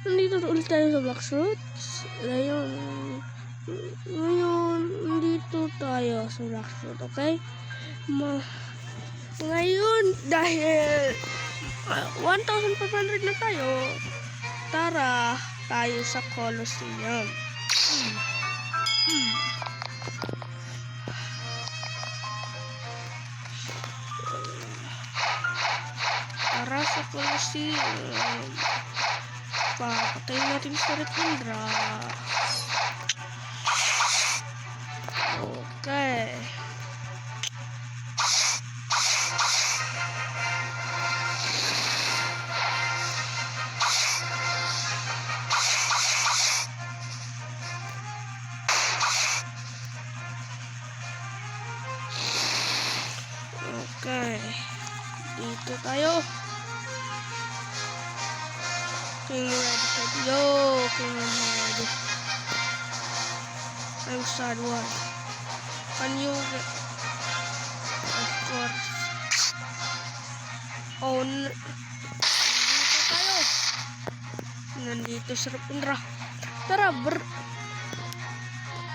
Nandito ulit tayo sa Black Fruits. Ngayon, nandito tayo sa Black Fruit, okay? Ngayon, dahil 1,500 na tayo, tara tayo sa Colosseum. Tara sa Colosseum. Papatayin natin sa Retindra. Okay. Okay. Dito tayo. King Redhead. Yo, King Redhead. I'm sad one. Can you get... Of course. Oh, nandito tayo. Nandito sa Retindra. Tara,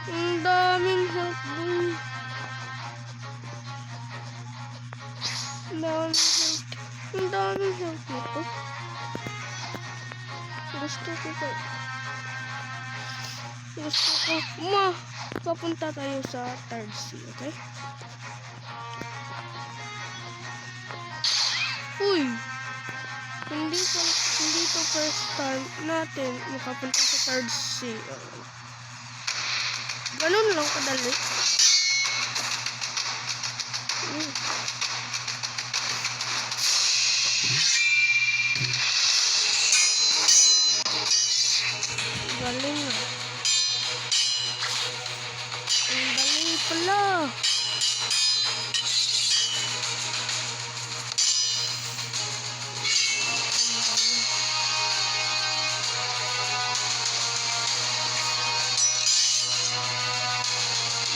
ang daming help boy. Ang daming help nito. Gusto ko. Papunta tayo sa third sea, okay? Uy! Hindi to first time natin makapunta sa third sea. Ganun lang kadali. Galing na. Ang galing pala.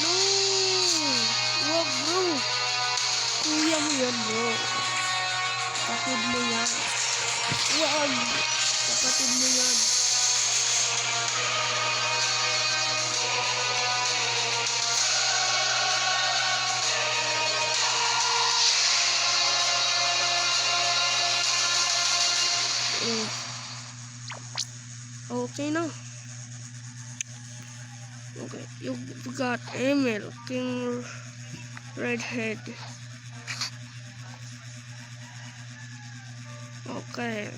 No! Wag bro. Kuya mo yan bro. Kapatid mo yan. Wag. Kapatid mo yan. Okay now. Okay, you've got Emil, King Redhead. Okay,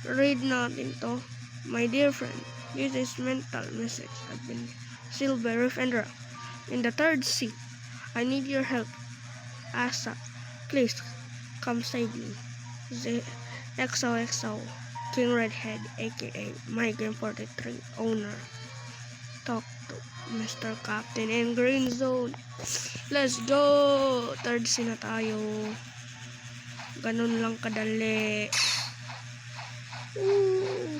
read natin to. My dear friend, this is mental message. I've been sealed by Refendra in the third sea. I need your help. Asa, please come save me. XOXO. King Redhead, aka my Game 43 owner. Talk to Mr. Captain in Green Zone. Let's go! Third scene na tayo. Ganun lang kadali. Uy!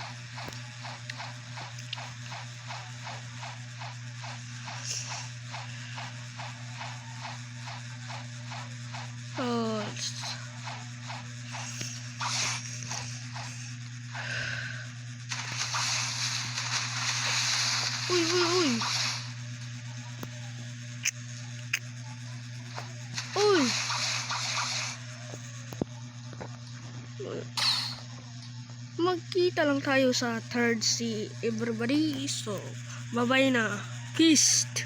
Magkita lang tayo sa third sea, everybody. So, bye-bye na. Kissed.